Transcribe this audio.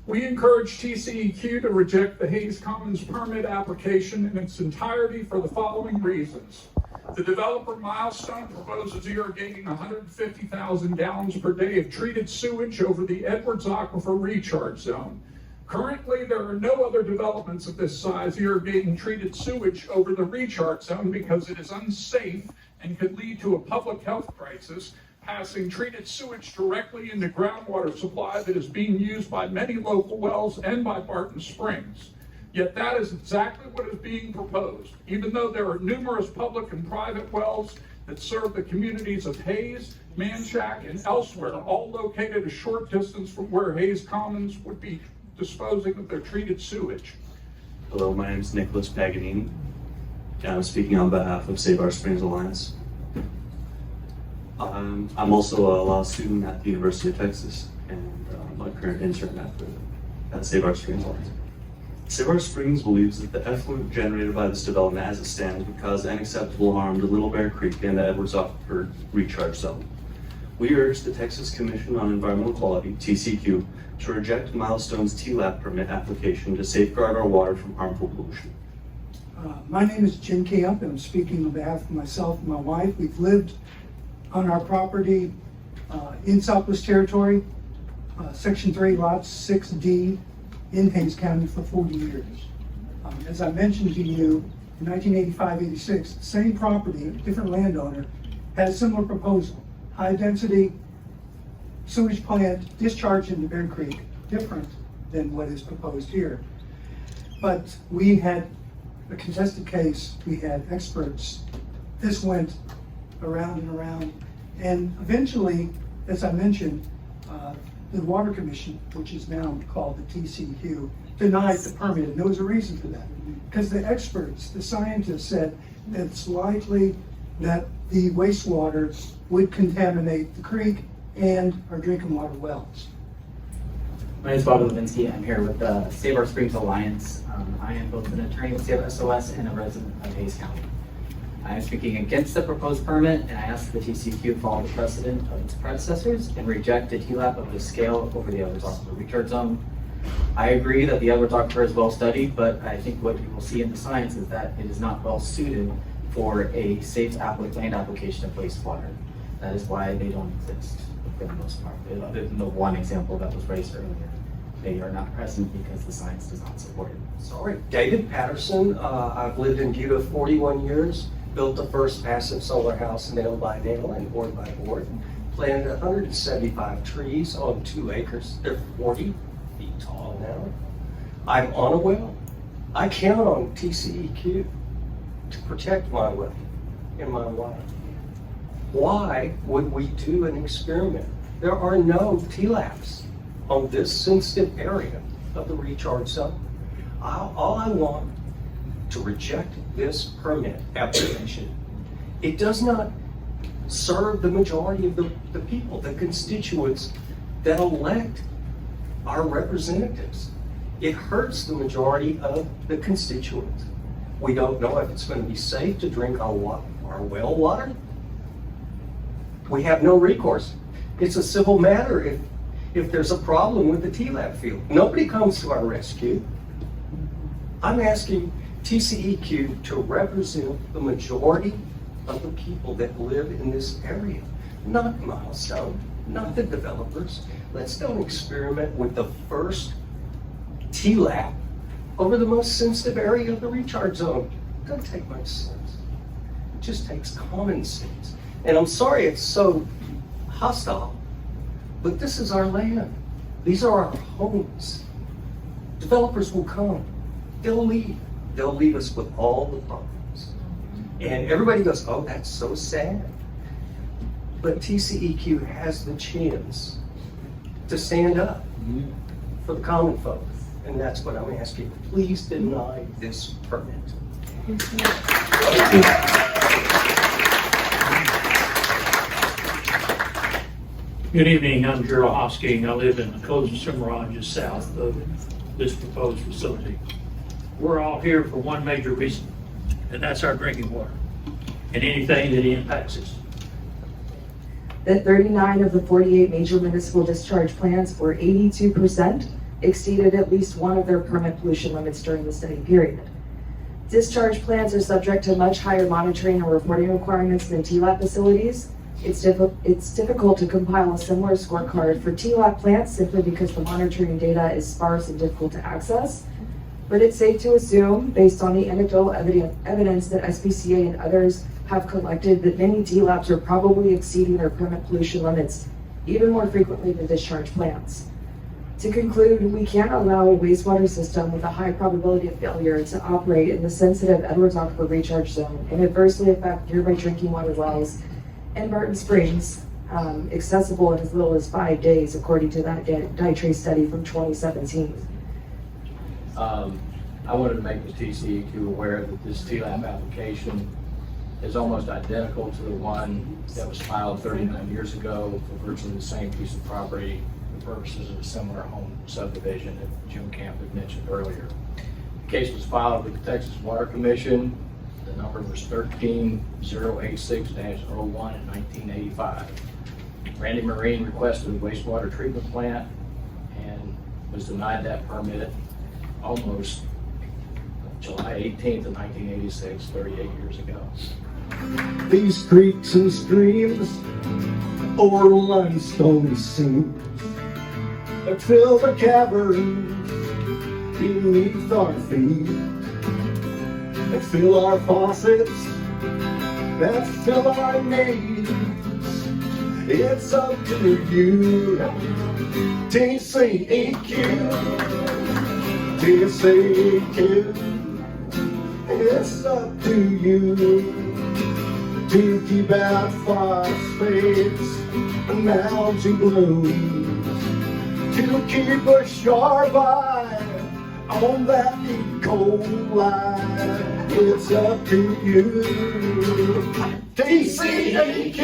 We encourage TCEQ to reject the Hayes Commons permit application in its entirety for the following reasons. The developer Milestone proposes irrigating 150,000 gallons per day of treated sewage over the Edwards Aquifer recharge zone. Currently, there are no other developments of this size irrigating treated sewage over the recharge zone because it is unsafe and could lead to a public health crisis, passing treated sewage directly into groundwater supply that is being used by many local wells and by Barton Springs. Yet that is exactly what is being proposed, even though there are numerous public and private wells that serve the communities of Hayes, Manchac, and elsewhere, all located a short distance from where Hayes Commons would be disposing of their treated sewage. Hello, my name is Nicholas Paganini, and I'm speaking on behalf of Save Our Springs Alliance. I'm also a law student at the University of Texas, and I'm a current intern at Save Our Springs Alliance. Save Our Springs believes that the effluent generated by this development as it stands would cause unacceptable harm to Little Bear Creek and the Edwards Aquifer recharge zone. We urge the Texas Commission on Environmental Quality, TCEQ, to reject Milestone's TLAP permit application to safeguard our water from harmful pollution. My name is Jim Camp, and I'm speaking on behalf of myself and my wife. We've lived on our property in Southwest Territory, Section 3, Lots 6D, in Hayes County for 40 years. As I mentioned to you, in 1985-86, the same property, different landowner, had a similar proposal. High-density sewage plant discharge into Bear Creek, different than what is proposed here. But we had a contested case, we had experts. This went around and around, and eventually, as I mentioned, the Water Commission, which is now called the TCEQ, denied the permit, and there was a reason for that. Because the experts, the scientists said that it's likely that the wastewater would contaminate the creek and our drinking water wells. My name is Bob Levinsky. I'm here with the Save Our Springs Alliance. I am both an attorney with Save SOS and a resident of Hayes County. I am speaking against the proposed permit, and I ask the TCEQ follow the precedent of its predecessors and reject a TLAP of this scale over the Edwards Aquifer recharge zone. I agree that the Edwards Aquifer is well studied, but I think what you will see in the science is that it is not well suited for a safe land application of wastewater. That is why they don't exist for the most part. Other than the one example that was raised earlier, they are not present because the science does not support it. Sorry, David Patterson. I've lived in Buda 41 years, built the first passive solar house nail by nail and board by board, planted 175 trees on 2 acres. They're 40 feet tall now. I'm on a well. I count on TCEQ to protect my well and my water. Why would we do an experiment? There are no TLAPs on this sensitive area of the recharge zone. All I want to reject this permit application. It does not serve the majority of the people, the constituents that elect our representatives. It hurts the majority of the constituents. We don't know if it's going to be safe to drink our well water. We have no recourse. It's a civil matter if there's a problem with the TLAP field. Nobody comes to our rescue. I'm asking TCEQ to represent the majority of the people that live in this area, not Milestone, not the developers. Let's don't experiment with the first TLAP over the most sensitive area of the recharge zone. It doesn't take much sense. It just takes common sense. And I'm sorry it's so hostile, but this is our land. These are our homes. Developers will come. They'll leave. They'll leave us with all the problems. And everybody goes, oh, that's so sad. But TCEQ has the chance to stand up for the common folk. And that's what I'm asking. Please deny this permit. Good evening, I'm Gerald Hosking. I live in the Cozy Cimarron, just south of this proposed facility. We're all here for one major reason, and that's our drinking water and anything that impacts us. That 39 of the 48 major municipal discharge plants, or 82%, exceeded at least one of their permit pollution limits during the study period. Discharge plants are subject to much higher monitoring and reporting requirements than TLAP facilities. It's difficult to compile a similar scorecard for TLAP plants simply because the monitoring data is sparse and difficult to access. But it's safe to assume, based on the anecdotal evidence that SPCA and others have collected, that many TLAPs are probably exceeding their permit pollution limits even more frequently than discharge plants. To conclude, we can't allow a wastewater system with a high probability of failure to operate in the sensitive Edwards Aquifer recharge zone and adversely affect nearby drinking water wells in Barton Springs, accessible in as little as 5 days, according to that DITRE study from 2017. I wanted to make the TCEQ aware that this TLAP application is almost identical to the one that was filed 39 years ago for virtually the same piece of property for purposes of a similar home subdivision that Jim Camp had mentioned earlier. The case was filed with the Texas Water Commission. The number was 13086-01 in 1985. Randy Marine requested a wastewater treatment plant and was denied that permit almost July 18th of 1986, 38 years ago. These creeks and streams o'er limestone seams that fill the caverns beneath our feet, that fill our faucets, that fill our needs. It's up to you, TCEQ, TCEQ. It's up to you to keep out phosphates and algae blooms, to keep a sharp eye on that E. coli. It's up to you, TCEQ.